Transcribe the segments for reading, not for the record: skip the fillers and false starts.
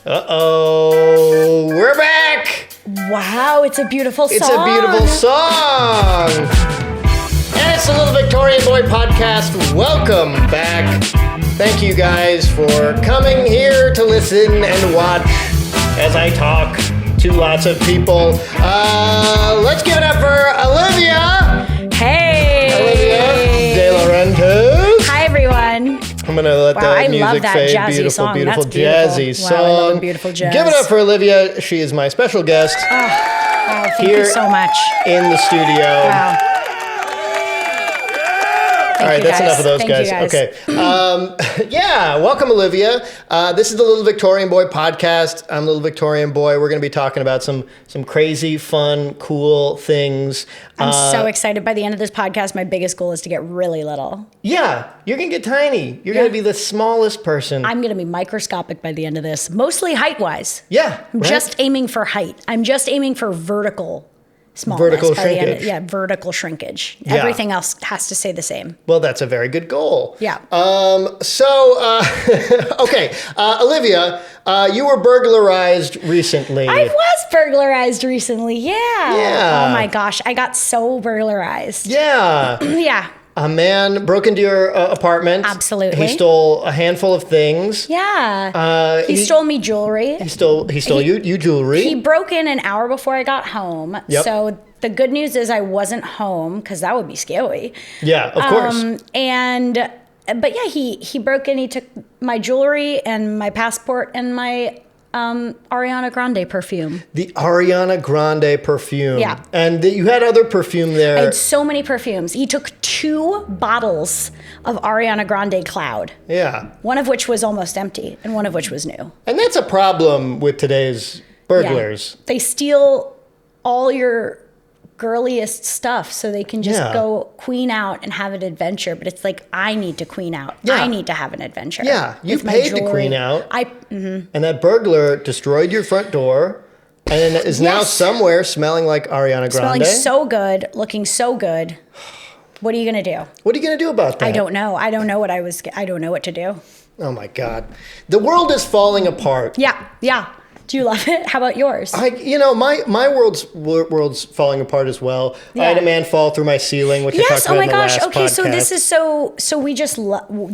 Uh-oh, we're back! Wow, it's a beautiful song. It's a beautiful song! And it's the Little Victorian Boy Podcast. Welcome back. Thank you guys for coming here to listen and watch as I talk to lots of people. Let's give it up for Olivia! Hey! Olivia Delaurentis. Hi, everyone. I'm going to let the music fade. Jazzy song. Beautiful jazzy song. Wow, I love a beautiful jazz. Give it up for Olivia. She is my special guest. Thank you so much. In the studio. Wow. All right, that's enough of those guys. Okay. Welcome, Olivia. This is the Little Victorian Boy Podcast. I'm Little Victorian Boy. We're going to be talking about some crazy, fun, cool things. I'm so excited. By the end of this podcast, my biggest goal is to get really little. Yeah, you're going to get tiny. You're going to be the smallest person. I'm going to be microscopic by the end of this, mostly height-wise. Yeah, I'm just aiming for height. I'm just aiming for vertical smallness. Vertical shrinkage. Vertical shrinkage. Yeah. Everything else has to stay the same. Well, that's a very good goal. Yeah. Okay, Olivia, you were burglarized recently. I was burglarized recently, yeah. Yeah. Oh my gosh, I got so burglarized. Yeah. Yeah. A man broke into your apartment. Absolutely. He stole a handful of things. Yeah. He stole me jewelry. He stole you jewelry. He broke in an hour before I got home. Yep. So the good news is I wasn't home because that would be scary. Yeah, of course. But yeah, he broke in. He took my jewelry and my passport and my Ariana Grande perfume. The Ariana Grande perfume. Yeah. And you had other perfume there. I had so many perfumes. He took 2 bottles of Ariana Grande Cloud. Yeah. One of which was almost empty and one of which was new. And that's a problem with today's burglars. Yeah. They steal all your girliest stuff so they can just go queen out and have an adventure. But it's like, I need to queen out. Yeah. I need to have an adventure. Yeah, you paid to queen out. And that burglar destroyed your front door and is now somewhere smelling like Ariana Grande. Smelling so good, looking so good. What are you going to do? What are you going to do about that? I don't know. I don't know what to do. Oh my God. The world is falling apart. Yeah. Do you love it? How about yours? My world's falling apart as well. Yeah. I had a man fall through my ceiling, which I talked about in the last podcast. Okay, so this is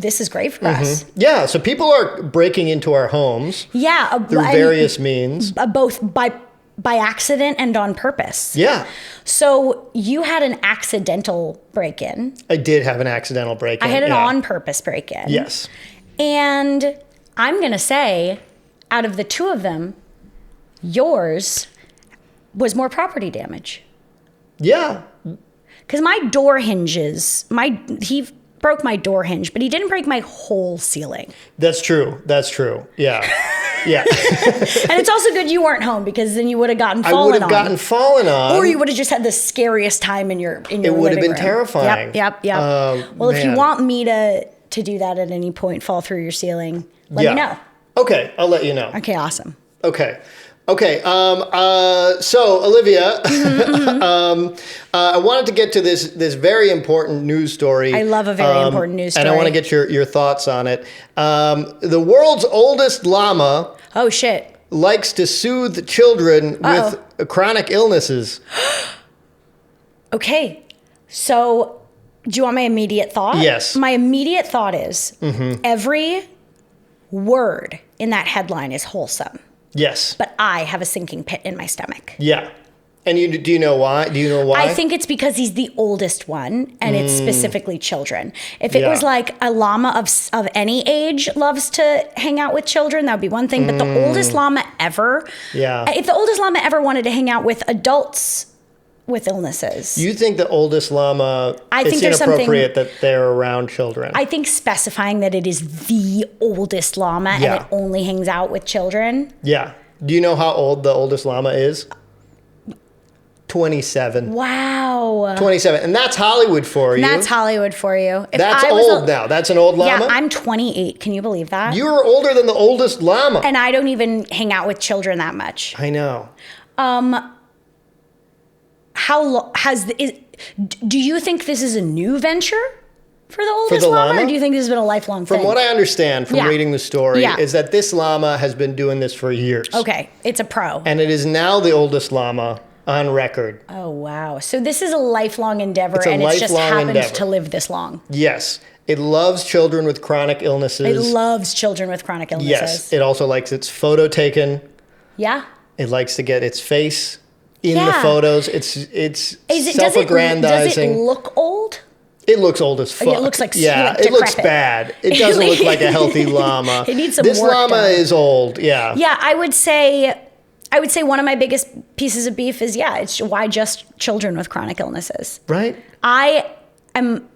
this is great for us. Yeah, so people are breaking into our homes. Yeah, through various means. Both by accident and on purpose. Yeah. So you had an accidental break-in. I did have an accidental break-in. I had an on-purpose break-in. Yes. And I'm going to say, out of the 2 of them, yours was more property damage. Yeah. Because my door hinges, he broke my door hinge, but he didn't break my whole ceiling. That's true. Yeah. Yeah. And it's also good you weren't home because then you would have gotten fallen on. I would have gotten fallen on. Or you would have just had the scariest time in your living room. It would have been terrifying. Yep. Well, if you want me to do that at any point, fall through your ceiling, let me know. Okay, I'll let you know. Okay, awesome. Okay. So Olivia, I wanted to get to this very important news story. I love a very important news story. And I want to get your thoughts on it. The world's oldest llama. Oh, shit. Likes to soothe children with chronic illnesses. Okay. So do you want my immediate thought? Yes. My immediate thought is every word in that headline is wholesome. Yes. But I have a sinking pit in my stomach. Yeah. And do you know why? I think it's because he's the oldest one, and it's specifically children. If it was like a llama of any age loves to hang out with children, that would be one thing. But the oldest llama ever, if the oldest llama ever wanted to hang out with adults with illnesses. You think the oldest llama, it's inappropriate that they're around children? I think specifying that it is the oldest llama and it only hangs out with children. Yeah. Do you know how old the oldest llama is? 27. Wow. 27. And that's Hollywood for you. That's Hollywood for you. That's old now. That's an old llama? Yeah, I'm 28. Can you believe that? You're older than the oldest llama. And I don't even hang out with children that much. I know. Do you think this is a new venture? For the oldest llama, llama? or do you think this has been a lifelong thing? From what I understand from reading the story, is that this llama has been doing this for years. Okay, it's a pro. And it is now the oldest llama on record. Oh, wow. So this is a lifelong endeavor, and it's just happened to live this long. Yes. It loves children with chronic illnesses. It loves children with chronic illnesses. Yes. It also likes its photo taken. Yeah. It likes to get its face in the photos. It's self-aggrandizing. Does it look old? It looks old as fuck. It looks like it looks bad. It doesn't look like a healthy llama. It needs some This work llama done. is old. Yeah. Yeah, I would say one of my biggest pieces of beef is it's why just children with chronic illnesses. Right. I am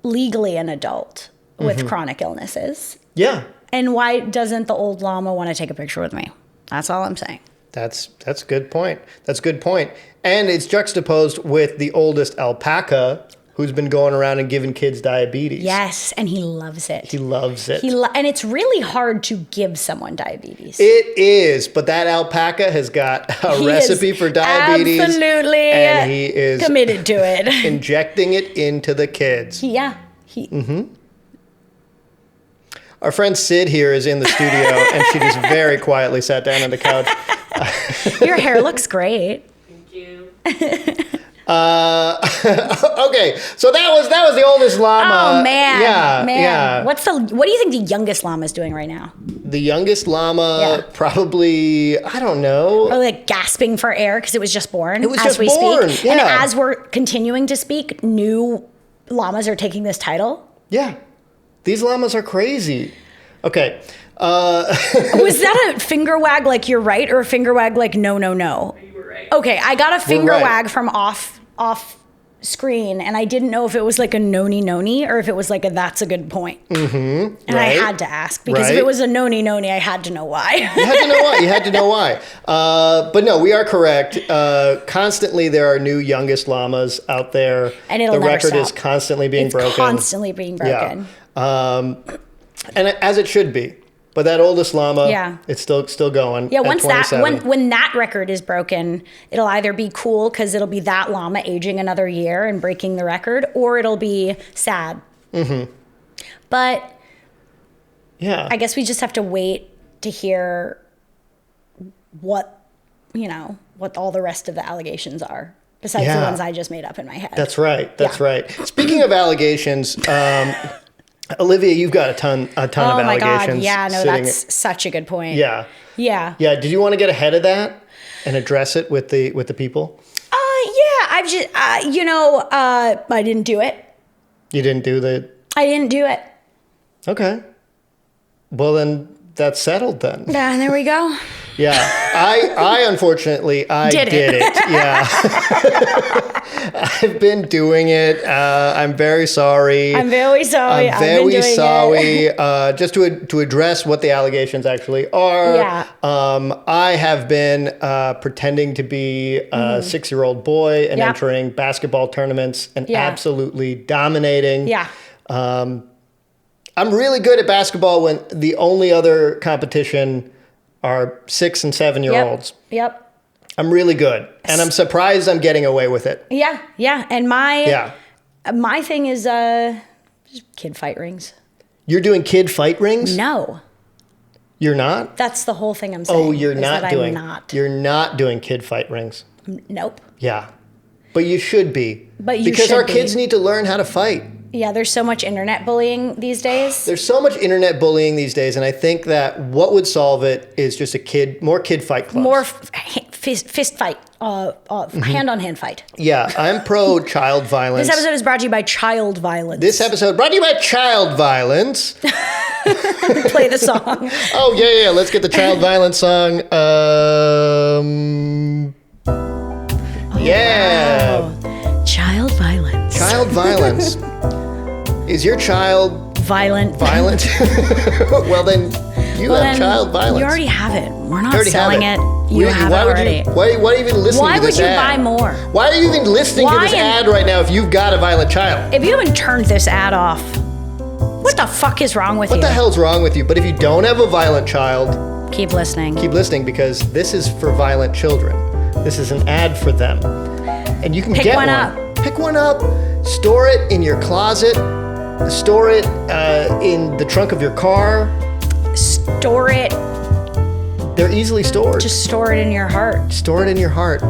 legally an adult with chronic illnesses. Yeah. And why doesn't the old llama want to take a picture with me? That's all I'm saying. That's a good point. That's a good point. And it's juxtaposed with the oldest alpaca, who's been going around and giving kids diabetes. Yes, and he loves it. He loves it. And it's really hard to give someone diabetes. It is, but that alpaca has got a recipe for diabetes. Absolutely. And he is committed to it. Injecting it into the kids. Yeah. Our friend Sid here is in the studio, and she just very quietly sat down on the couch. Your hair looks great. Thank you. Okay, so that was the oldest llama. Oh man, Yeah. What do you think the youngest llama is doing right now? The youngest llama, probably, I don't know. Or like gasping for air because it was just born. It was just born. Speak. Yeah. And as we're continuing to speak, new llamas are taking this title. Yeah, these llamas are crazy. Okay. Was that a finger wag like you're right, or a finger wag like no? You were right. Okay, I got a finger right. wag from off screen, and I didn't know if it was like a noni or if it was like a that's a good point. And I had to ask because if it was a noni, I had to know why. You had to know why. But no, we are correct. Constantly there are new youngest llamas out there. And it'll the never record is stop. constantly being broken. Constantly being broken. Yeah. And as it should be. But that oldest llama, it's still going. Yeah, at once 27. when that record is broken, it'll either be cool because it'll be that llama aging another year and breaking the record, or it'll be sad. But I guess we just have to wait to hear what all the rest of the allegations are, besides the ones I just made up in my head. That's right. Right. Speaking of allegations, Olivia, you've got a ton of allegations. Oh my God! Yeah, no, that's such a good point. Yeah. Did you want to get ahead of that and address it with the people? Yeah. I've just, I didn't do it. You didn't do the. I didn't do it. Okay. Well, then that's settled then. Yeah, there we go. Yeah, I unfortunately did it. Yeah, I've been doing it. I'm very sorry. I'm very sorry. Just to address what the allegations actually are. Yeah. I have been pretending to be a 6-year-old boy and entering basketball tournaments and absolutely dominating. Yeah. I'm really good at basketball when the only other competition are 6 and 7-year-olds. Yep. I'm really good, and I'm surprised I'm getting away with it. Yeah. And my thing is just kid fight rings. You're doing kid fight rings? No. You're not? That's the whole thing I'm saying. Oh, you're not doing. I'm not. You're not doing kid fight rings. Nope. Yeah, but you should be. Because our kids need to learn how to fight. Yeah, there's so much internet bullying these days. There's so much internet bullying these days, and I think that what would solve it is just more kid fight clubs. More fist fight, hand-on-hand fight. Yeah, I'm pro child violence. This episode is brought to you by child violence. This episode brought to you by child violence. Play the song. Oh, yeah, let's get the child violence song. Yeah. Wow. Child violence. Child violence. Is your child violent? Well, then you have child violence. You already have it. We're not selling it. You have it already. Why are you even listening to this ad? Why would you buy more? Why are you even listening to this ad right now if you've got a violent child? If you haven't turned this ad off, what the fuck is wrong with you? What the hell's wrong with you? But if you don't have a violent child, keep listening. Keep listening, because this is for violent children. This is an ad for them. And you can pick get one up. pick one up, store it in your closet, store it in the trunk of your car. Store it. They're easily stored. Just store it in your heart. Store it in your heart.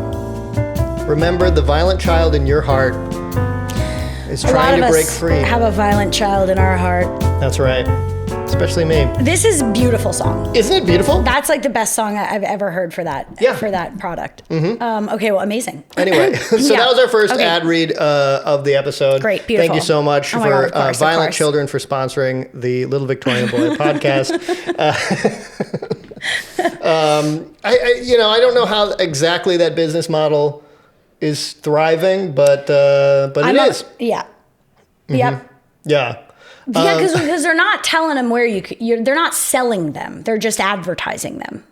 Remember, the violent child in your heart is trying to break free. Have a violent child in our heart. That's right. Especially me. This is a beautiful song. Isn't it beautiful? That's like the best song I've ever heard for that. Yeah. For that product. Okay, well, amazing. Anyway, so that was our first ad read of the episode. Great, beautiful. Thank you so much for Violent Children for sponsoring the Little Victorian Boy podcast. I don't know how exactly that business model is thriving, but it is. Yeah. Mm-hmm. Yep. Yeah. Yeah, because they're not telling them where they're not selling them. They're just advertising them.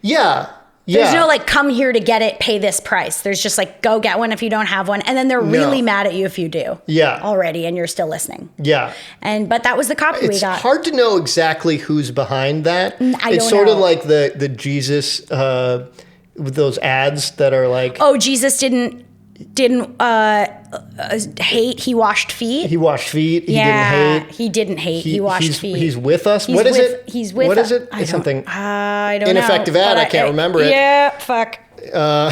Yeah. There's no like, come here to get it, pay this price. There's just like, go get one if you don't have one. And then they're really mad at you if you do. Yeah. Already, and you're still listening. Yeah. But that was the copy we got. It's hard to know exactly who's behind that. It's sort of like the Jesus, with those ads that are like... Oh, Jesus didn't hate, he washed feet. He washed feet. He didn't hate. He didn't hate. He washed feet. He's with us. What is it? He's with us. What is it? It's something. I don't ineffective know. ad. I can't remember it. Yeah, fuck. Well,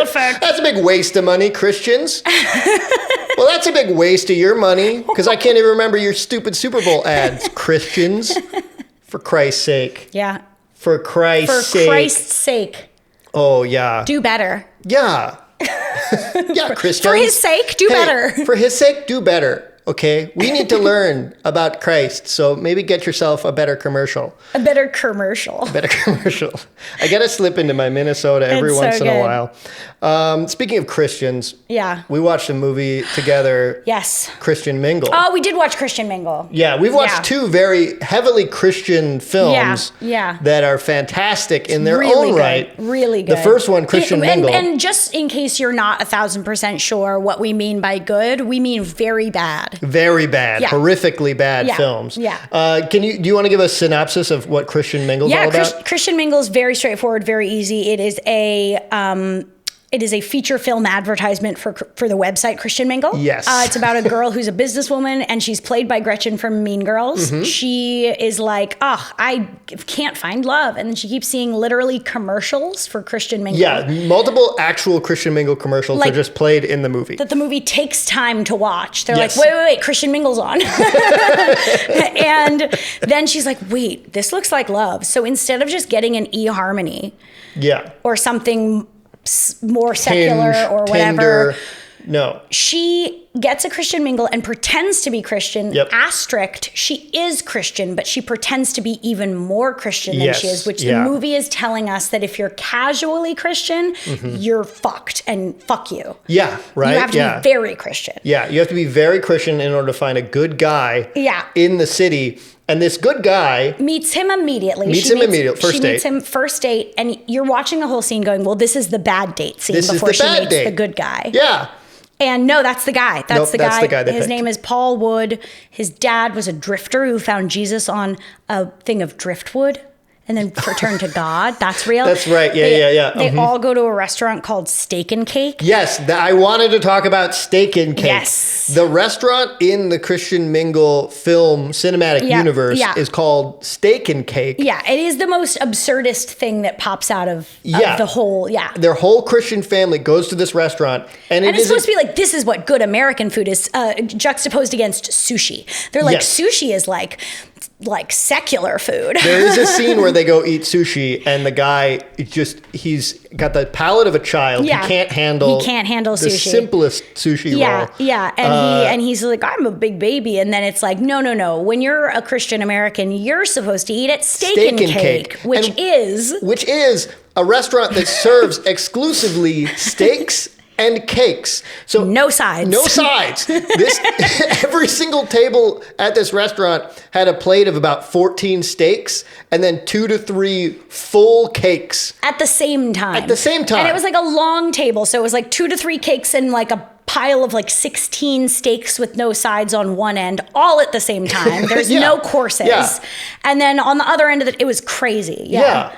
fuck. That's a big waste of money, Christians. Well, that's a big waste of your money because I can't even remember your stupid Super Bowl ads, Christians. For Christ's sake. Yeah. For Christ's sake. For Christ's sake. Oh, yeah. Do better. Yeah. Yeah, Christians. For his sake, do better. For his sake, do better. Okay? We need to learn about Christ, so maybe get yourself a better commercial. A better commercial. I got to slip into my Minnesota every once in a while. Speaking of Christians, we watched a movie together. Yes. Christian Mingle. Oh, we did watch Christian Mingle. Yeah, we've watched two very heavily Christian films that are fantastic in their own right. Really good. The first one, Christian Mingle. And just in case you're not 1,000% sure what we mean by good, we mean very bad. Very bad, horrifically bad films. Yeah. Do you want to give a synopsis of what Christian Mingle's all about? Christian Mingle is very straightforward, very easy. It is a feature film advertisement for the website Christian Mingle. Yes. It's about a girl who's a businesswoman, and she's played by Gretchen from Mean Girls. Mm-hmm. She is like, I can't find love. And then she keeps seeing literally commercials for Christian Mingle. Yeah, multiple actual Christian Mingle commercials are just played in the movie. That the movie takes time to watch. They're like, wait, Christian Mingle's on. And then she's like, wait, this looks like love. So instead of just getting an eHarmony or something more secular or whatever. Tinder. No. She gets a Christian Mingle and pretends to be Christian. Asterisk, she is Christian, but she pretends to be even more Christian than she is, which the movie is telling us that if you're casually Christian, you're fucked and fuck you. Yeah, right. You have to be very Christian. Yeah, you have to be very Christian in order to find a good guy in the city. And this good guy meets him immediately. First date. She meets him first date, and you're watching the whole scene going, well, this is the bad date scene before she meets the good guy. Yeah. And no, that's the guy. That's the guy. His picked. name is Paul Wood. His dad was a drifter who found Jesus on a thing of driftwood and then returned to God. That's real. That's right. Yeah. They all go to a restaurant called Steak and Cake. Yes, I wanted to talk about Steak and Cake. Yes. The restaurant in the Christian Mingle film cinematic universe is called Steak and Cake. Yeah, it is the most absurdist thing that pops out of the whole, Their whole Christian family goes to this restaurant. And it's supposed to be like, this is what good American food is, juxtaposed against sushi. They're like, sushi is like secular food. There is a scene where they go eat sushi and the guy he's got the palate of a child. He can't handle sushi. The simplest sushi roll. Yeah. And he's like, I'm a big baby. And then it's like, no. When you're a Christian American, you're supposed to eat at Steak and Cake. Which is a restaurant that serves exclusively steaks and cakes. So no sides. Every single table at this restaurant had a plate of about 14 steaks and then 2 to 3 full cakes. At the same time. And it was like a long table. So it was like 2 to 3 cakes and like a pile of like 16 steaks with no sides on one end, all at the same time. There's no courses. Yeah. And then on the other end of it was crazy. Yeah.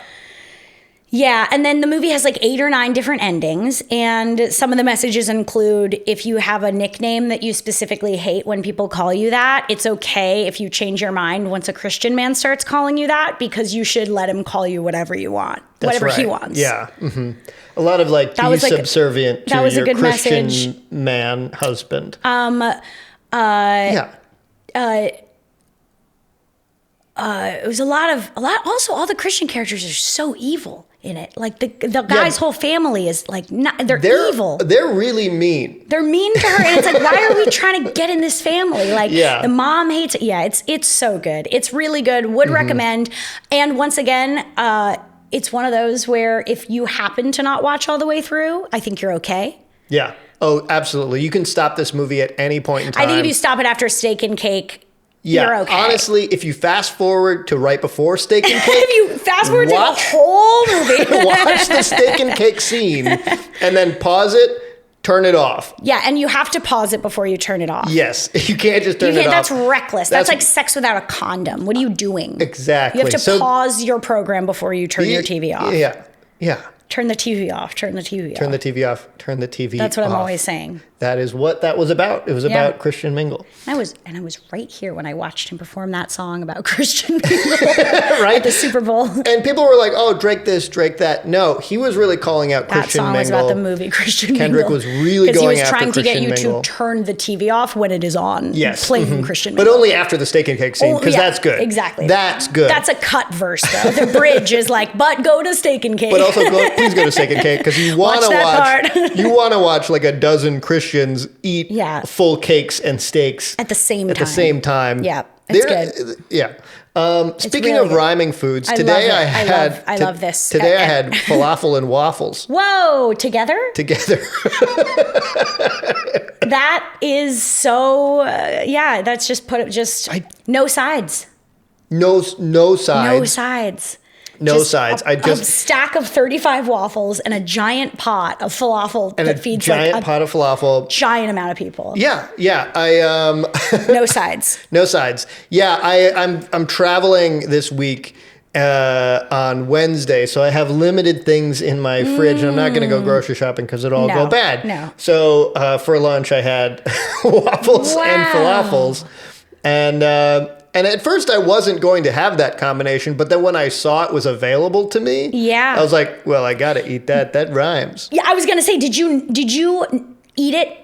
Yeah, and then the movie has like 8 or 9 different endings, and some of the messages include if you have a nickname that you specifically hate when people call you that, it's okay if you change your mind once a Christian man starts calling you that, because you should let him call you whatever you want, whatever he wants. Yeah. Mm-hmm. A lot of like, be subservient to your Christian man husband. It was a lot. Also, all the Christian characters are so evil in it. Like the guy's whole family is like, they're evil. They're really mean. They're mean to her, and it's like, why are we trying to get in this family? Like, the mom hates it. Yeah, it's so good. It's really good. Would recommend. And once again, it's one of those where if you happen to not watch all the way through, I think you're okay. Yeah. Oh, absolutely. You can stop this movie at any point in time. I think if you stop it after Steak and Cake, you're okay. Honestly, if you fast forward to right before Steak and Cake, if you fast forward to the whole movie, watch the Steak and Cake scene, and then pause it. Turn it off. Yeah, and you have to pause it before you turn it off. Yes, you can't just turn it off. That's reckless. That's like sex without a condom. What are you doing? Exactly. You have to pause your program before you turn your TV off. Yeah. Turn the TV off. Turn the TV off. Turn the TV off. Turn the TV off. That's what I'm always saying. That is what that was about. It was about Christian Mingle. I was right here when I watched him perform that song about Christian Mingle right? At the Super Bowl. And people were like, "Oh, Drake this, Drake that." No, he was really calling out Christian Mingle. That song was about the movie Christian Mingle. Kendrick was really going after Christian Mingle. Because he was trying to get you to turn the TV off when it is on. Yes. Playing Christian Mingle. But only after the Steak and Cake scene, because that's good. Exactly. That's good. That's a cut verse, though. The bridge is like, but go to Steak and Cake. But also, please go to Steak and Cake, because you want to watch like a dozen Christians eat full cakes and steaks at the same time. Yeah, it's good. Yeah. Speaking of ryming foods, today I had falafel and waffles. Whoa, together? Together. That is so. That's just no sides. No sides. No sides. No sides. A stack of 35 waffles and a giant pot of falafel that feeds giant pot of falafel. Giant amount of people. Yeah. No sides. No sides. Yeah, I'm traveling this week on Wednesday, so I have limited things in my fridge. And I'm not going to go grocery shopping because it'll all go bad. No. So for lunch, I had waffles and falafels, and at first, I wasn't going to have that combination, but then when I saw it was available to me, I was like, well, I got to eat that. That rhymes. Yeah, I was going to say, did you eat it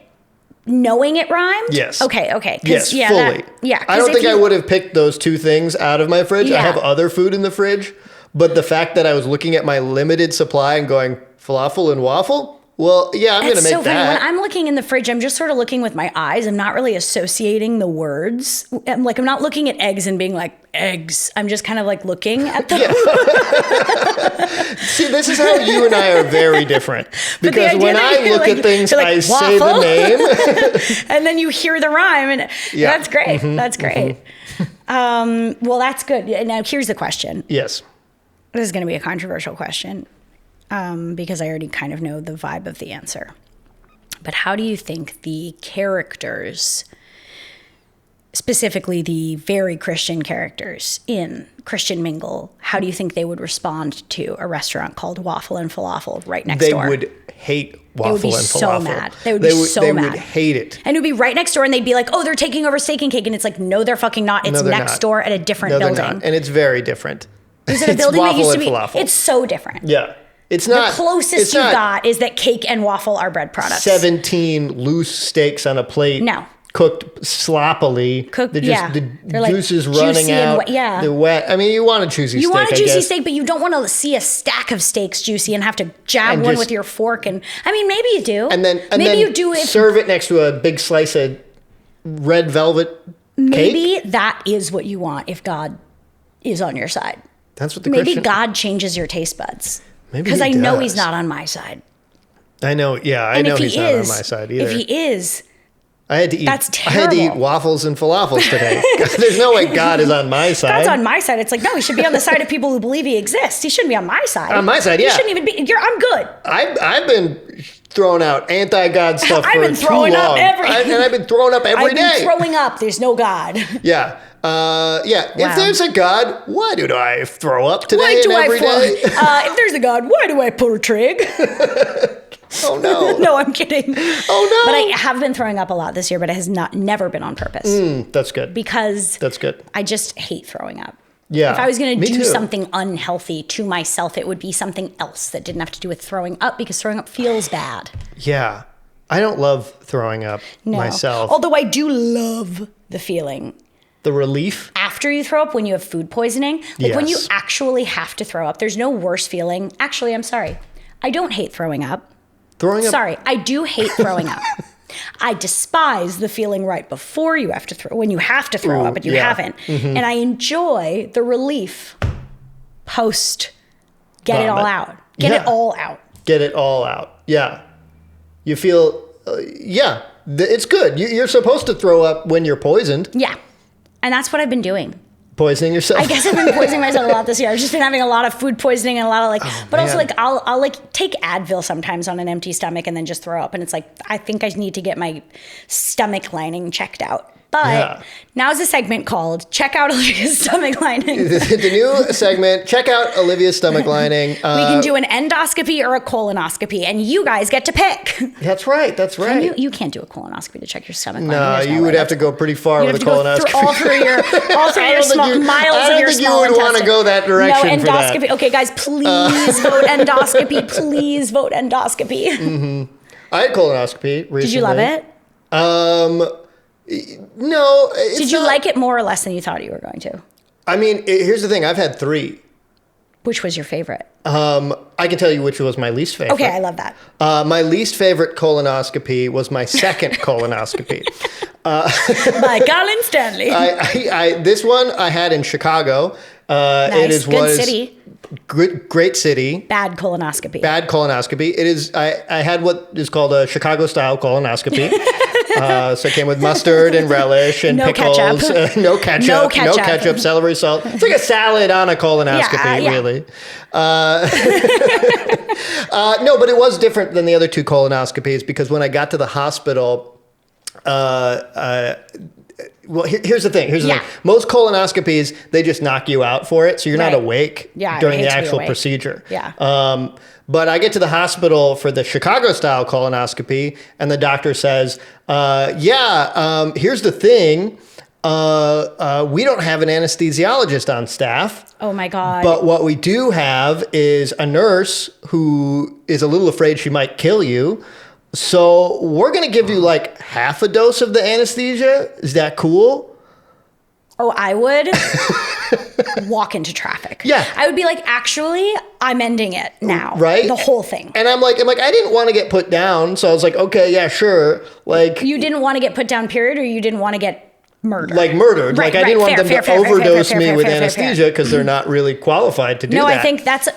knowing it rhymed? Yes. Okay. Yes, fully. I don't think I would have picked those two things out of my fridge. I have other food in the fridge, but the fact that I was looking at my limited supply and going, falafel and waffle? Well, yeah, I'm going to make that. Funny. When I'm looking in the fridge, I'm just sort of looking with my eyes. I'm not really associating the words. I'm not looking at eggs and being like, eggs. I'm just kind of like looking at them. See, this is how you and I are very different. Because when I look at things, I say the name. And then you hear the rhyme. And that's great. Mm-hmm, that's great. Mm-hmm. Well, that's good. Now, here's the question. Yes. This is going to be a controversial question. Because I already kind of know the vibe of the answer. But how do you think the characters, specifically the very Christian characters in Christian Mingle, how do you think they would respond to a restaurant called Waffle and Falafel right next door? They would hate Waffle and Falafel. They would be so mad. They would be so mad. They would hate it. And it would be right next door, and they'd be like, oh, they're taking over Steak and Cake. And it's like, no, they're fucking not. It's next door at a different building. They're not. And it's very different. Is it a building that used to be? Falafel. It's so different. Yeah. It's not the closest you got is that cake and waffle are bread products. 17 loose steaks on a plate. No. Cooked sloppily. The juice is running out. They're wet. I mean, you want a juicy steak. You want a juicy steak, but you don't want to see a stack of steaks juicy and have to jab one with your fork. And I mean, maybe you do. And then you do serve it next to a big slice of red velvet cake. Maybe that is what you want if God is on your side. That's what the Maybe God changes your taste buds. Because I know he's not on my side. I know, yeah. I know he's not on my side either. If he is, I had to eat. That's terrible. I had to eat waffles and falafels today. There's no way God is on my side. God's on my side. It's like, no, he should be on the side of people who believe he exists. He shouldn't be on my side. On my side, yeah. He shouldn't even be. I'm good. I've been throwing out anti-God stuff I've been throwing up and I've been throwing up every day. I've been throwing up. There's no God. Yeah. If there's a God, why do I throw up today and every day? If there's a God, why do I pull a trig? Oh, no. No, I'm kidding. Oh, no. But I have been throwing up a lot this year, but it has never been on purpose. That's good. Because that's good. I just hate throwing up. Yeah. If I was going to do too. something unhealthy to myself, it would be something else that didn't have to do with throwing up, because throwing up feels bad. Yeah. I don't love throwing up myself. Although I do love the feeling. The relief? After you throw up, when you have food poisoning. Like when you actually have to throw up, there's no worse feeling. Actually, I'm sorry. I don't hate throwing up. Sorry, I do hate throwing up. I despise the feeling right before you have to when you have to throw up, but you haven't. And I enjoy the relief post get it all out. Get it all out. Get it all out. Yeah. You feel, it's good. You're supposed to throw up when you're poisoned. Yeah. And that's what I've been doing. Poisoning yourself? I guess I've been poisoning myself a lot this year. I've just been having a lot of food poisoning and a lot of also like I'll like take Advil sometimes on an empty stomach and then just throw up. And it's like, I think I need to get my stomach lining checked out. But now's a segment called Check Out Olivia's Stomach Lining. The new segment, Check Out Olivia's Stomach Lining. We can do an endoscopy or a colonoscopy, and you guys get to pick. That's right. That's right. You can't do a colonoscopy to check your stomach lining. No, you would have to go pretty far with a colonoscopy. All through your miles of your small intestine. I don't think you would want to go that direction. No endoscopy. For that. Okay, guys, please vote endoscopy. Please vote endoscopy. Mm-hmm. I had colonoscopy recently. Did you love it? No. Did you like it more or less than you thought you were going to? I mean, here's the thing. I've had 3. Which was your favorite? I can tell you which was my least favorite. Okay, I love that. My least favorite colonoscopy was my second colonoscopy. By Colin Stanley. This one I had in Chicago. Nice. It is Good city. Great city. Bad colonoscopy. It is. I had what is called a Chicago-style colonoscopy. So it came with mustard and relish and pickles. Ketchup. No ketchup. Celery salt. It's like a salad on a colonoscopy, really. No, but it was different than the other 2 colonoscopies, because when I got to the hospital, well, here's the thing. Most colonoscopies, they just knock you out for it, so you're not awake during the actual procedure. Yeah. But I get to the hospital for the Chicago-style colonoscopy, and the doctor says, here's the thing. We don't have an anesthesiologist on staff. Oh, my God. But what we do have is a nurse who is a little afraid she might kill you. So we're going to give you like half a dose of the anesthesia. Is that cool? Oh, I would walk into traffic. Yeah. I would be like, actually, I'm ending it now. Right? The whole thing. And I'm like, I didn't want to get put down. So I was like, okay, yeah, sure. Like, you didn't want to get put down, period, or you didn't want to get murdered? Like murdered. Right, I didn't want them to overdose me with anesthesia, because they're not really qualified to do that. No, I think that's,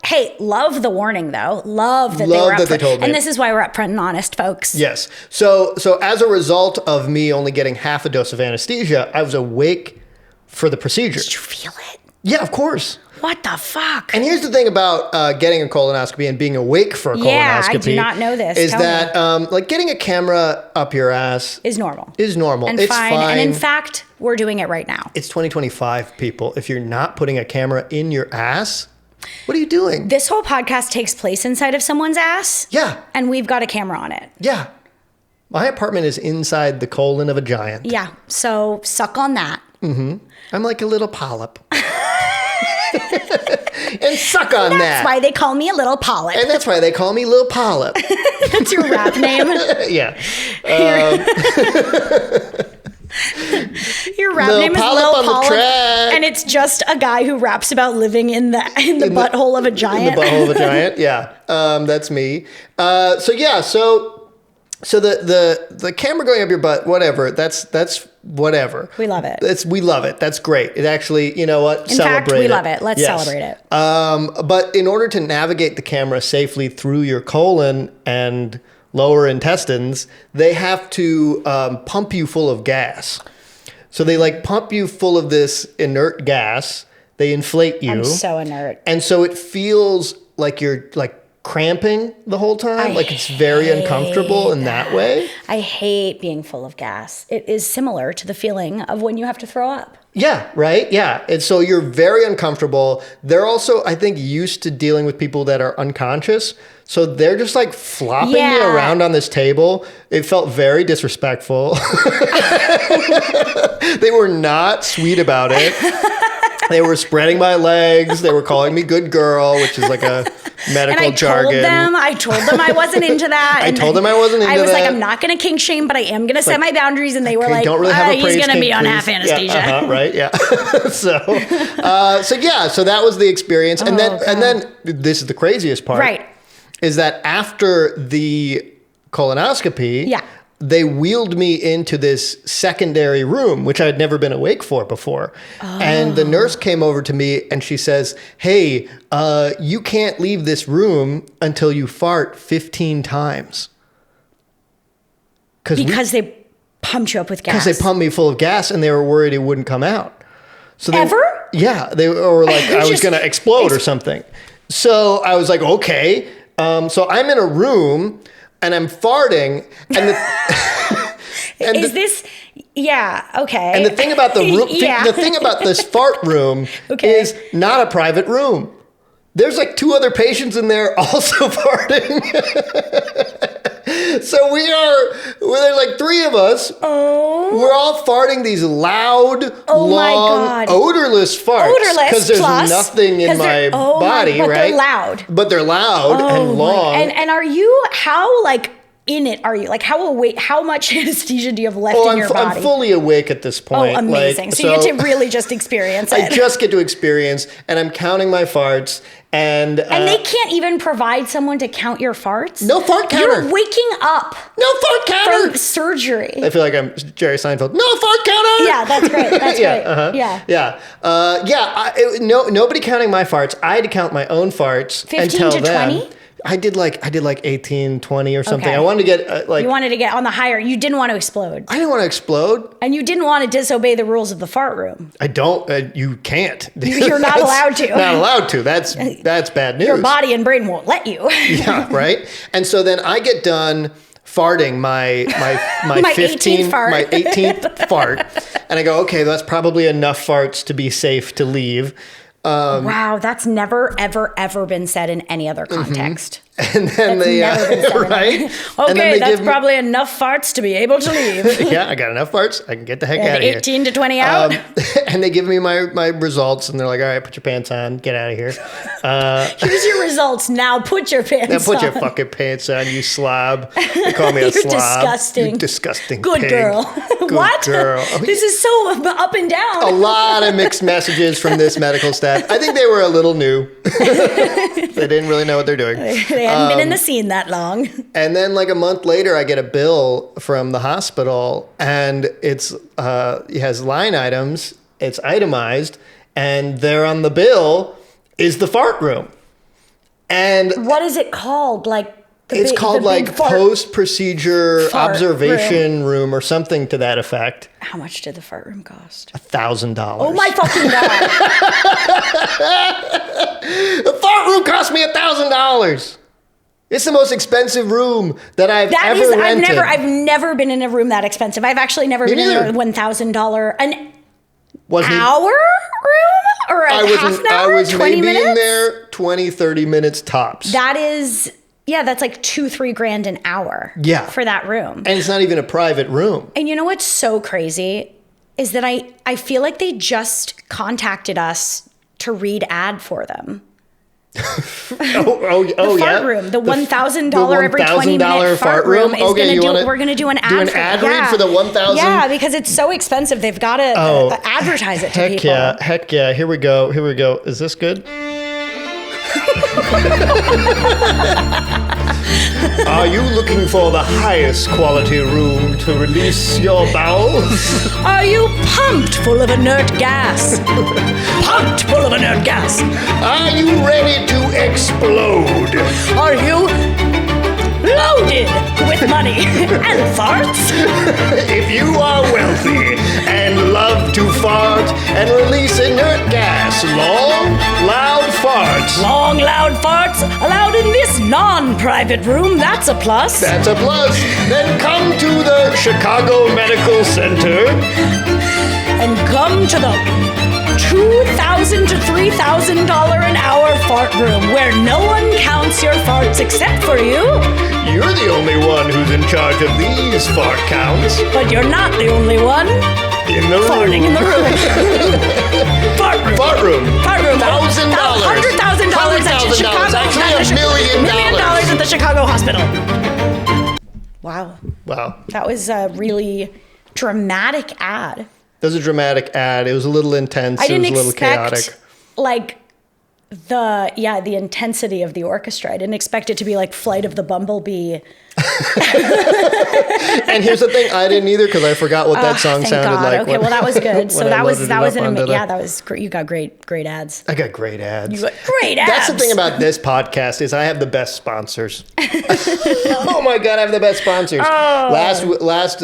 hey, love the warning, though. Love that they were upfront. They told me. And this is why we're upfront and honest, folks. Yes. So as a result of me only getting half a dose of anesthesia, I was awake for the procedure. Did you feel it? Yeah, of course. What the fuck? And here's the thing about getting a colonoscopy and being awake for a colonoscopy. Yeah, I do not know this. Is that like getting a camera up your ass is normal. And it's fine. And in fact, we're doing it right now. It's 2025, people. If you're not putting a camera in your ass, what are you doing? This whole podcast takes place inside of someone's ass. Yeah. And we've got a camera on it. Yeah. My apartment is inside the colon of a giant. Yeah. So suck on that. Mm-hmm. I'm like a little polyp. And suck on that. That's why they call me a little polyp. And that's why they call me Lil Polyp. That's your rap name? Yeah. Your rap name is Lil Polyp, and it's just a guy who raps about living in the butthole of a giant. In the butthole of a giant, yeah. That's me. So the camera going up your butt, whatever. That's whatever. We love it. We love it. That's great. It actually, you know what? In fact, we love it. Let's celebrate it. But in order to navigate the camera safely through your colon and lower intestines, they have to pump you full of gas. So they like pump you full of this inert gas. They inflate you. I'm so inert. And so it feels like you're like cramping the whole time. Like it's very uncomfortable in that way. I hate being full of gas. It is similar to the feeling of when you have to throw up. Yeah, right? Yeah. And so you're very uncomfortable. They're also, I think, used to dealing with people that are unconscious. So they're just like flopping me around on this table. It felt very disrespectful. They were not sweet about it. They were spreading my legs. They were calling me good girl, which is like a medical jargon. I told them I wasn't into that. I told them I wasn't into that. I was like, I'm not going to kink shame, but I am going to set my boundaries. And they were like, don't really have a he's going to be on half anesthesia. Yeah, right? Yeah. So that was the experience. And then this is the craziest part. Right. Is that after the colonoscopy, they wheeled me into this secondary room, which I had never been awake for before. Oh. And the nurse came over to me and she says, hey, you can't leave this room until you fart 15 times. Because they pumped you up with gas. Because they pumped me full of gas and they were worried it wouldn't come out. So Ever? Yeah. They were like, I was going to explode or something. So I was like, okay. So I'm in a room and I'm farting, and okay. And the thing about the room, the thing about this fart room is not a private room. There's like 2 other patients in there also farting. So there's like 3 of us. Oh. We're all farting these loud, long, odorless farts. Because there's nothing in my body, right? But they're loud and long. And are you, how like in it are you? Like how awake, how much anesthesia do you have left in your body? I'm fully awake at this point. Oh, amazing. So you get to really just experience it. I just get to experience, and I'm counting my farts. And they can't even provide someone to count your farts? No fart counter. You're waking up. No fart counter. From surgery. I feel like I'm Jerry Seinfeld. No fart counter. Yeah, that's great. That's great. Yeah. Nobody counting my farts. I had to count my own farts 15 and tell to them. 20? I did like 18, 20 or something. I wanted to get You wanted to get on the higher. You didn't want to explode. I didn't want to explode. And you didn't want to disobey the rules of the fart room. I don't. You can't. You're not allowed to. Not allowed to. That's bad news. Your body and brain won't let you. Yeah, right? And so then I get done farting my 15th fart. My 18th fart. And I go, okay, that's probably enough farts to be safe to leave. Wow, that's never, ever, ever been said in any other context. And then that's probably enough farts to be able to leave. Yeah, I got enough farts. I can get the heck out of here. 18 to 20 out. And they give me my results, and they're like, all right, put your pants on. Get out of here. Here's your results. Now put your pants on. Now put your fucking pants on, you slob. They call me a slob. Disgusting. You disgusting Good pig. Girl. Good What? girl. This is so up and down. A lot of mixed messages from this medical staff. I think they were a little new. They didn't really know what they're doing. They hadn't been in the scene that long. And then like a month later, I get a bill from the hospital, and it has line items. It's itemized, and there on the bill is the fart room. And what is it called? Like it's called like post-procedure observation room or something to that effect. How much did the fart room cost? $1,000. Oh my fucking God. The fart room cost me $1,000. It's the most expensive room that I've ever rented. I've never been in a room that expensive. I've actually never been in a $1,000 an hour room or a half an hour, I was 20 maybe minutes? in there 20, 30 minutes tops. That is, that's like $2-3 grand an hour for that room. And it's not even a private room. And you know what's so crazy is that I feel like they just contacted us to read ad for them. The fart room, the $1,000 every 20-minute fart room is we're gonna do an ad read for the $1,000. Yeah, because it's so expensive. They've got to advertise it to people. Heck yeah! Here we go. Is this good? Are you looking for the highest quality room to release your bowels? Are you pumped full of inert gas? Pumped full of inert gas. Are you ready to explode? Are you loaded with money and farts? If you are wealthy and love to fart and release inert gas, long, loud farts. Long, loud farts allowed in this non-private room. That's a plus. That's a plus. Then come to the Chicago Medical Center. And come to the $2,000 to $3,000 an hour fart room where no one counts your farts except for you. You're the only one who's in charge of these fart counts. But you're not the only one. In the room. Farting in the room. Fart room. Fart room. Fart room. $1,000. $100,000 at Chicago. Actually, $1 million. $1 million at the Chicago hospital. Wow. Wow. That was a really dramatic ad. That was a dramatic ad. It was a little intense. It was a little chaotic. Like the intensity of the orchestra. I didn't expect it to be like Flight of the Bumblebee. And here's the thing, I didn't either because I forgot what that song sounded like. Okay, well that was good. So that was great. You got great ads. I got great ads. You got great ads. That's the thing about this podcast is I have the best sponsors. Oh my god, I have the best sponsors. Oh. Last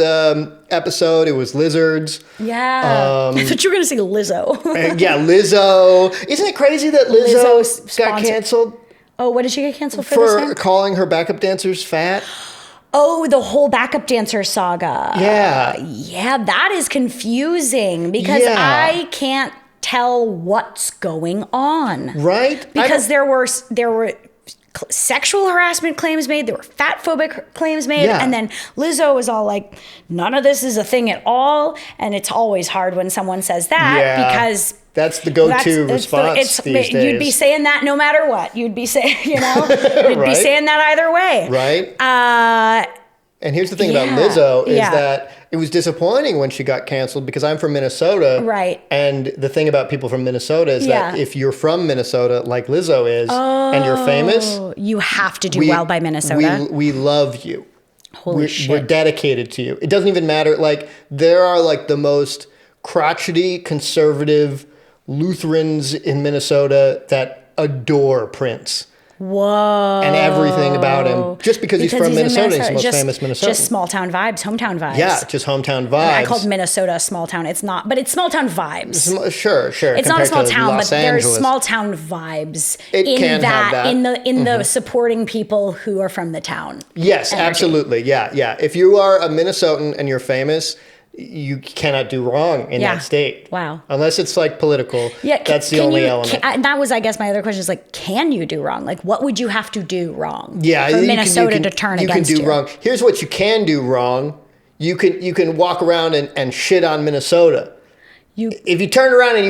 episode it was lizards. Yeah. I thought you were gonna say Lizzo. Yeah, Lizzo. Isn't it crazy that Lizzo got canceled? Oh, what did she get canceled for? For calling her backup dancers fat. Oh, the whole backup dancer saga. Yeah. Yeah, that is confusing because I can't tell what's going on. Right? Because there were sexual harassment claims made, there were fat phobic claims made, and then Lizzo was all like, none of this is a thing at all. And it's always hard when someone says that because that's the go-to response these days. You'd be saying that no matter what. You'd be saying, you'd be saying that either way. Right. And here's the thing about Lizzo is that it was disappointing when she got canceled because I'm from Minnesota. Right. And the thing about people from Minnesota is that if you're from Minnesota, like Lizzo is, and you're famous, you have to do well by Minnesota. We love you. Holy shit. We're dedicated to you. It doesn't even matter. Like, there are like the most crotchety, conservative Lutherans in Minnesota that adore Prince. Whoa. And everything about him. Just because he's from Minnesota. He's the most famous Minnesotan. Just small town vibes, hometown vibes. Yeah, just hometown vibes. I called Minnesota a small town. It's not, but it's small town vibes. Sure. It's not a small town, but there's small town vibes in the supporting people who are from the town. Yes, absolutely. Yeah. If you are a Minnesotan and you're famous, you cannot do wrong in that state. Wow. Unless it's like political. Yeah. That's the only element. That was, I guess, my other question is like, can you do wrong? Like, what would you have to do wrong for Minnesota to turn against you? You can do wrong. Here's what you can do wrong. You can walk around and shit on Minnesota. If you turned around and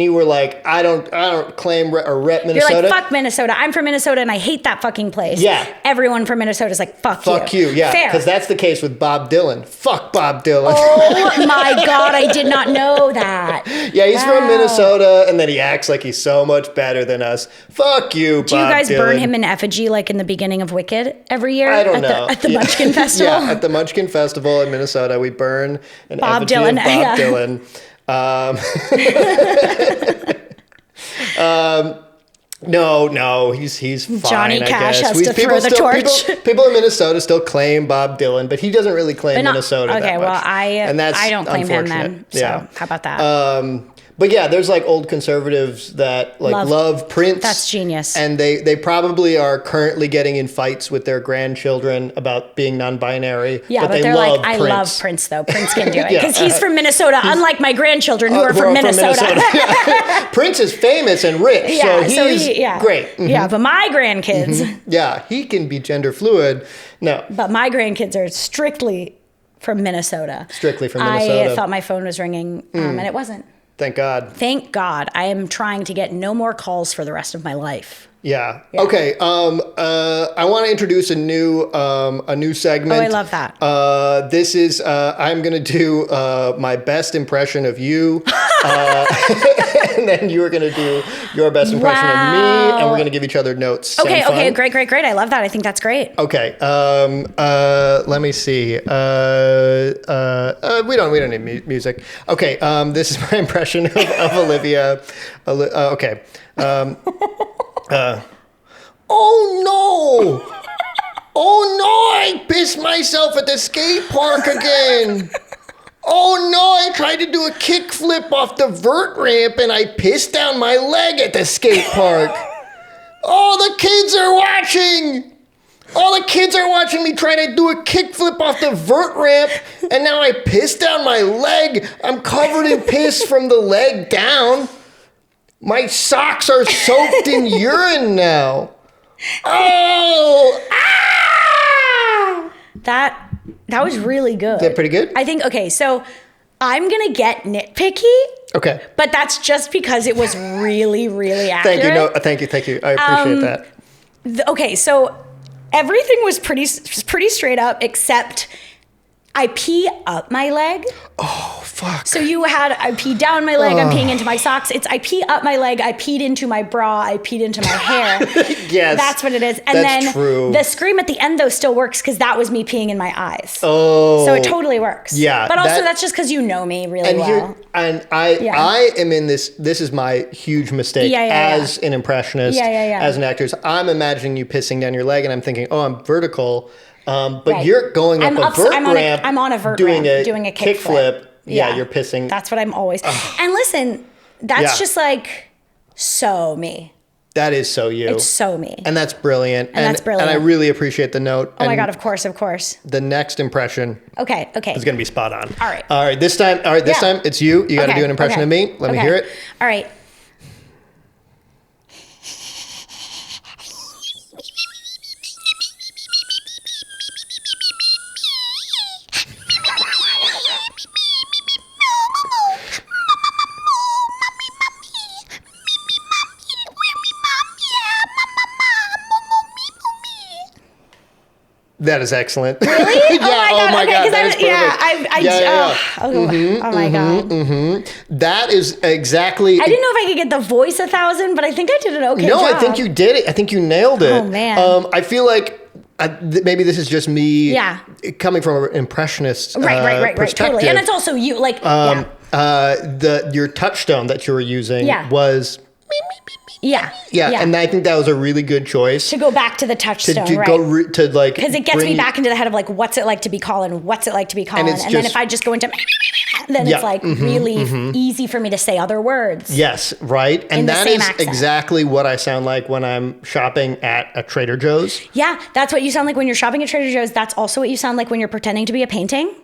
you were like, I don't claim or rep Minnesota. You're like, fuck Minnesota. I'm from Minnesota and I hate that fucking place. Yeah. Everyone from Minnesota is like, fuck you. Fuck you, yeah. Fair. Because that's the case with Bob Dylan. Fuck Bob Dylan. Oh my God, I did not know that. Yeah, he's from Minnesota and then he acts like he's so much better than us. Fuck you, Bob Dylan. Do you guys burn him in effigy like in the beginning of Wicked every year? I don't know. At the Munchkin Festival? Yeah, at the Munchkin Festival in Minnesota, we burn an effigy of Bob Dylan. No, he's fine. Johnny Cash has to throw the torch. People in Minnesota still claim Bob Dylan, but he doesn't really claim Minnesota that much. Okay, well, I don't claim him then. Yeah. So how about that? But yeah, there's like old conservatives that like love Prince. That's genius. And they probably are currently getting in fights with their grandchildren about being non-binary. Yeah, but they're like, I love Prince though. Prince can do it because he's from Minnesota, unlike my grandchildren who are from Minnesota. Yeah. Prince is famous and rich, so he's great. Mm-hmm. Yeah, but my grandkids. Mm-hmm. Yeah, he can be gender fluid. No. But my grandkids are strictly from Minnesota. Strictly from Minnesota. I thought my phone was ringing, and it wasn't. Thank God. Thank God. I am trying to get no more calls for the rest of my life. Yeah. Okay. I want to introduce a new segment. Oh, I love that. This is I'm going to do my best impression of you, and then you are going to do your best impression of me, and we're going to give each other notes. Okay. Great. I love that. I think that's great. Okay. Let me see. We don't need music. Okay. This is my impression of Olivia. Okay. Oh no, I pissed myself at the skate park again. Oh no, I tried to do a kickflip off the vert ramp and I pissed down my leg at the skate park. All the kids are watching. All the kids are watching me trying to do a kickflip off the vert ramp, and now I pissed down my leg. I'm covered in piss from the leg down. My socks are soaked in urine now. Oh! Ah! That was really good. Is that pretty good? I think, okay, so I'm going to get nitpicky. Okay. But that's just because it was really, really accurate. Thank you. I appreciate that. Okay, so everything was pretty straight up, except I pee up my leg. Oh, fuck. So I peed down my leg, I'm peeing into my socks. I pee up my leg, I peed into my bra, I peed into my hair. Yes. That's what it is. And then true. The scream at the end, though, still works because that was me peeing in my eyes. Oh. So it totally works. Yeah. But also that's just because you know me really well. I am in this is my huge mistake as an impressionist, as an actor. I'm imagining you pissing down your leg and I'm thinking, oh, I'm vertical. But you're going up a vert ramp. I'm on a vert doing ramp, doing a kickflip. Yeah, you're pissing. That's what I'm always. And listen, that's just like so me. That is so you. It's so me. And that's brilliant. And that's brilliant. And I really appreciate the note. Oh my God, of course. The next impression. Okay. Is going to be spot on. All right. This time it's you. You got to do an impression of me. Let me hear it. All right. That is excellent. Really? Yeah. Oh my God. That is perfect. Oh my God. That is exactly. I didn't know if I could get the voice 1,000, but I think I did an okay job. job. No, I think you did it. I think you nailed it. Oh man. I feel like maybe this is just me. Coming from an impressionist right. Totally. And it's also you. Like. Your touchstone that you were using was. Yeah. And I think that was a really good choice. To go back to the touchstone, because it gets me back into the head of like, what's it like to be Colin? What's it like to be Colin? And then if I just go into, then it's like really easy for me to say other words. Yes, right. And that is exactly what I sound like when I'm shopping at a Trader Joe's. Yeah, that's what you sound like when you're shopping at Trader Joe's. That's also what you sound like when you're pretending to be a painting.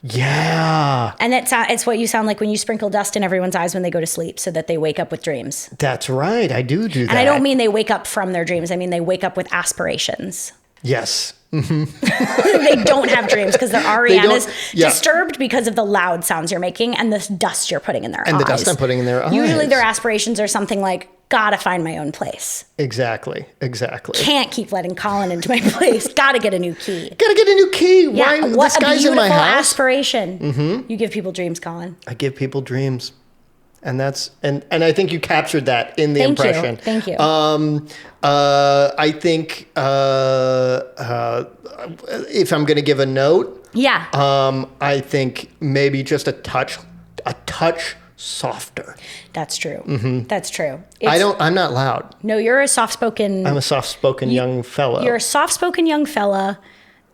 Yeah. And it's what you sound like when you sprinkle dust in everyone's eyes when they go to sleep so that they wake up with dreams. That's right. I do that. And I don't mean they wake up from their dreams. I mean they wake up with aspirations. Yes. They don't have dreams because their REM is disturbed because of the loud sounds you're making and the dust you're putting in their eyes. And the dust I'm putting in their eyes. Usually their aspirations are something like, gotta find my own place. Exactly. Can't keep letting Colin into my place. Gotta get a new key. Yeah, why? What this guy's in my house. Aspiration. You give people dreams, Colin. I give people dreams. And that's and I think you captured that in the impression. Thank you. I think if I'm going to give a note, I think maybe just a touch softer. That's true. That's true. I'm not loud. No, you're a soft-spoken. I'm a soft-spoken young fella. You're a soft-spoken young fella,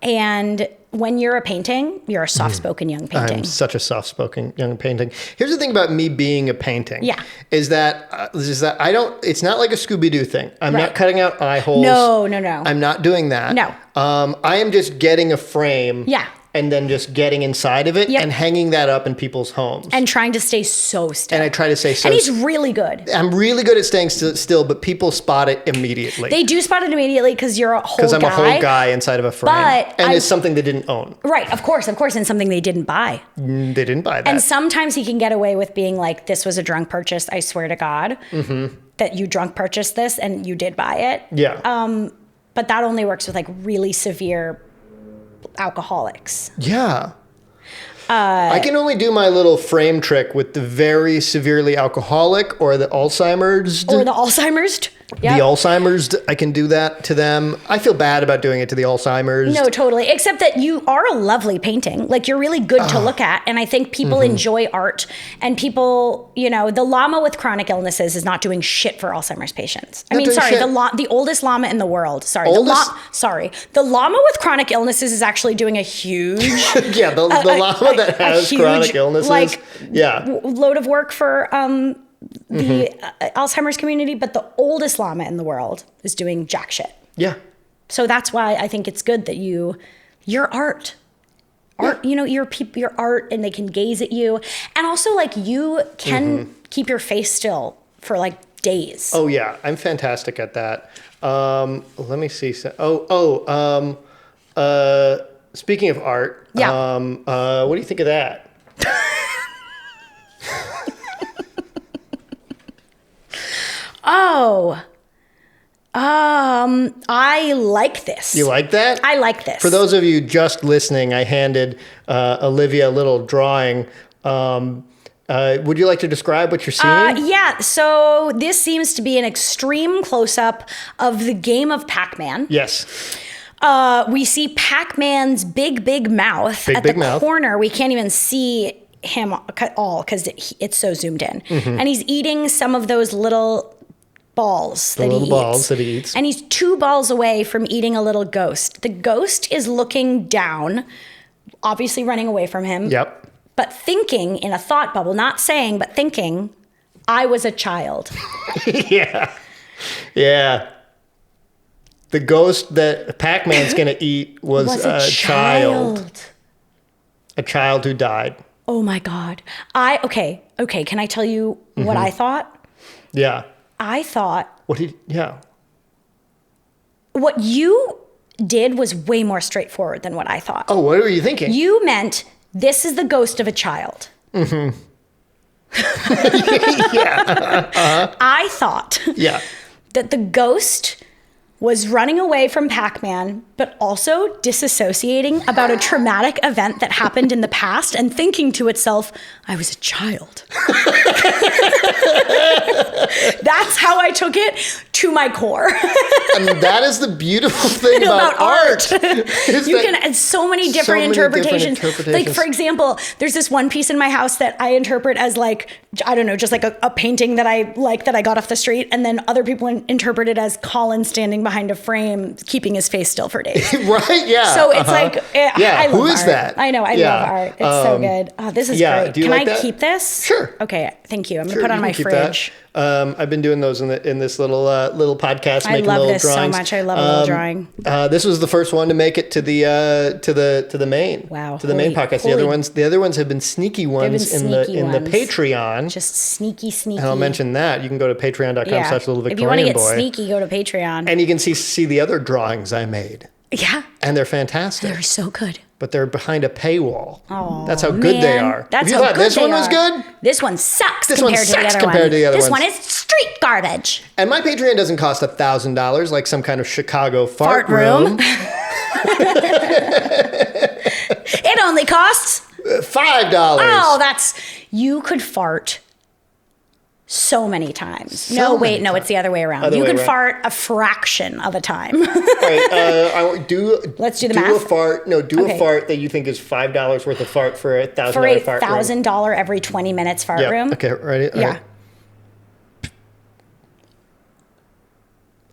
and when you're a painting, you're a soft-spoken young painting. I'm such a soft-spoken young painting. Here's the thing about me being a painting. Yeah. Is that I don't. It's not like a Scooby-Doo thing. I'm not cutting out eye holes. No. I'm not doing that. No. I am just getting a frame. Yeah. And then just getting inside of it and hanging that up in people's homes. And trying to stay so still. And I try to stay so still. And he's really good. I'm really good at staying still, but people spot it immediately. They do spot it immediately because you're a whole guy. Because I'm a whole guy inside of a frame. And it's something they didn't own. Right, of course, and something they didn't buy. They didn't buy that. And sometimes he can get away with being like, this was a drunk purchase, I swear to God, that you drunk purchased this and you did buy it. Yeah. But that only works with like really severe alcoholics. Yeah. I can only do my little frame trick with the very severely alcoholic or the Alzheimer's. Yep. The Alzheimer's, I can do that to them. I feel bad about doing it to the Alzheimer's. No, totally. Except that you are a lovely painting. Like, you're really good to look at. And I think people enjoy art. And people, the llama with chronic illnesses is not doing shit for Alzheimer's patients. The oldest llama in the world. The llama with chronic illnesses is actually doing a huge... yeah, the llama that has chronic illnesses. Load of work for the Alzheimer's community, but the oldest llama in the world is doing jack shit. Yeah. So that's why I think it's good that your art, your art, and they can gaze at you. And also like you can keep your face still for like days. Oh yeah. I'm fantastic at that. Let me see. Speaking of art, what do you think of that? I like this. You like that? I like this. For those of you just listening, I handed Olivia a little drawing. Would you like to describe what you're seeing? Yeah, so this seems to be an extreme close-up of the game of Pac-Man. Yes. We see Pac-Man's big mouth at the corner. We can't even see him at all because it's so zoomed in. And he's eating some of those little balls that he eats. And he's 2 balls away from eating a little ghost. The ghost is looking down, obviously running away from him. Yep. But thinking in a thought bubble, not saying, but thinking, I was a child. Yeah. Yeah. The ghost that Pac-Man's going to eat was a child. A child who died. Oh my God. Okay. Can I tell you what I thought? Yeah. I thought. What you did was way more straightforward than what I thought. Oh, what were you thinking? You meant this is the ghost of a child. Yeah. I thought that the ghost was running away from Pac-Man, but also disassociating about a traumatic event that happened in the past and thinking to itself, I was a child. That's how I took it to my core. And that is the beautiful thing about art. You can add so many different interpretations. Like, for example, there's this one piece in my house that I interpret as like, I don't know, just like a painting that I like that I got off the street. And then other people interpret it as Colin standing behind a frame, keeping his face still for days. Right, yeah. So it's like, I love who is art. that? I know, I love art. It's so good. Oh, this is great. Do you Can like that? Keep this? Sure. Okay, thank you. I'm going to put on my fridge. I've been doing those in this little podcast. I love this so much. I love a little drawing. This was the first one to make it to the main. Wow. To the main podcast. The other ones have been sneaky ones in the Patreon. Just sneaky. And I'll mention that. You can go to patreon.com/littleVictorianBoy. If you want to get sneaky, go to Patreon. And you can see the other drawings I made. Yeah. And they're fantastic. They're so good. But they're behind a paywall. Oh, that's how good they are. That's you how thought good this one was good? This one sucks compared to the other This ones. one is street garbage. And my Patreon doesn't cost $1,000 like some kind of Chicago fart room. It only costs $5. Oh, you could fart so many times. No, it's the other way around. You could fart a fraction of a time. All right, let's do the math. A fart that you think is $5 worth of fart for $1,000 fart room. For $1,000 every 20 minutes fart room. Okay, ready? Yeah. Right.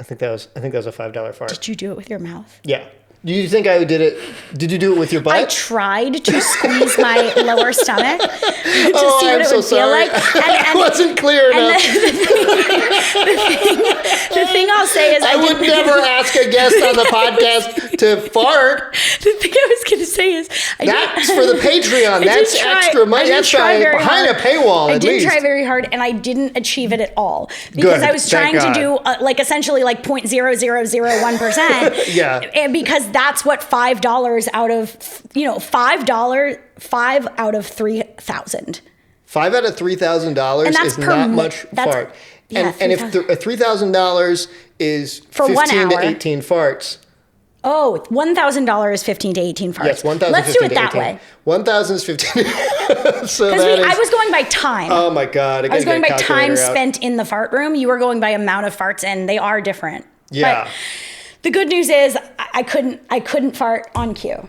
I think that was a $5 fart. Did you do it with your mouth? Yeah. Do you think I did it? Did you do it with your butt? I tried to squeeze my lower stomach to see what it would feel like. And it wasn't clear enough. The thing I'll say is I would never ask a guest on the podcast to fart. The thing I was going to say is that's for the Patreon. That's extra money. That's behind a paywall. I didn't try very hard, and I didn't achieve it at all because I was trying to do essentially 0.0001%. Yeah, and because that's what $5 out of $5 out of 3,000. $5 out of $3,000 is not much fart. Yeah, and if $3,000 is for 15 to 18 farts. Oh, $1,000 is 15 to 18 farts. Yes, 1,000. Let's do it that way. 1,000 is 15. So I was going by time. Oh my God! I was going by time spent in the fart room. You were going by amount of farts, and they are different. Yeah. But the good news is I couldn't fart on cue.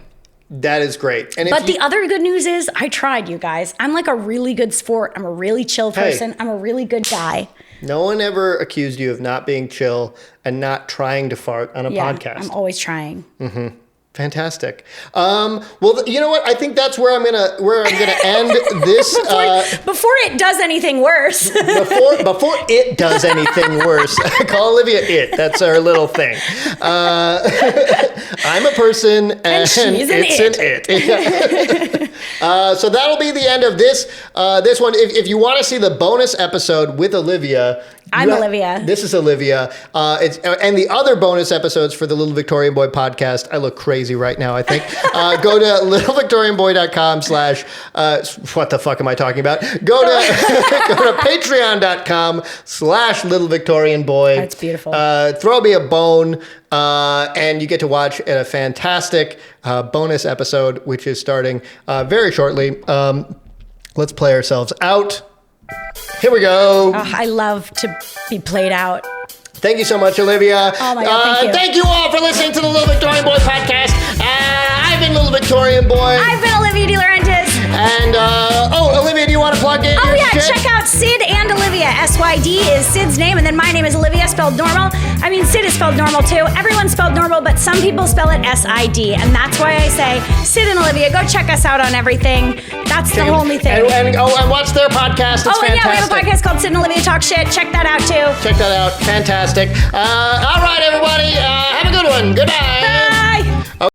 That is great. But the other good news is I tried, you guys. I'm like a really good sport. I'm a really chill person. Hey. I'm a really good guy. No one ever accused you of not being chill and not trying to fart on a podcast. I'm always trying. Mm-hmm. Fantastic. Well, you know what? I think that's where I'm gonna end this. Before it does anything worse. before it does anything worse, call Olivia it. That's our little thing. I'm a person, and she's an it. So that'll be the end of this one. If you want to see the bonus episode with Olivia. I'm Olivia. This is Olivia. And the other bonus episodes for the Little Victorian Boy podcast. I look crazy right now, I think. Go to littlevictorianboy.com/ what the fuck am I talking about? Go to patreon.com/littlevictorianboy. That's beautiful. Throw me a bone, and you get to watch a fantastic bonus episode, which is starting very shortly. Let's play ourselves out. Here we go. Oh, I love to be played out. Thank you so much, Olivia. Oh my God, thank you. Thank you all for listening to the Little Victorian Boy podcast. I've been Little Victorian Boy. I've been Olivia Delaurentis. And, Olivia, do you want to plug in your shit? Check out Sid and Olivia. SYD is Sid's name, and then my name is Olivia, spelled normal. I mean, Sid is spelled normal, too. Everyone's spelled normal, but some people spell it SID, and that's why I say Sid and Olivia, go check us out on everything. That's the only thing. And what's their podcast? It's fantastic. Yeah, we have a podcast called Sid and Olivia Talk Shit. Check that out, too. Check that out. Fantastic. All right, everybody. Have a good one. Goodbye. Bye.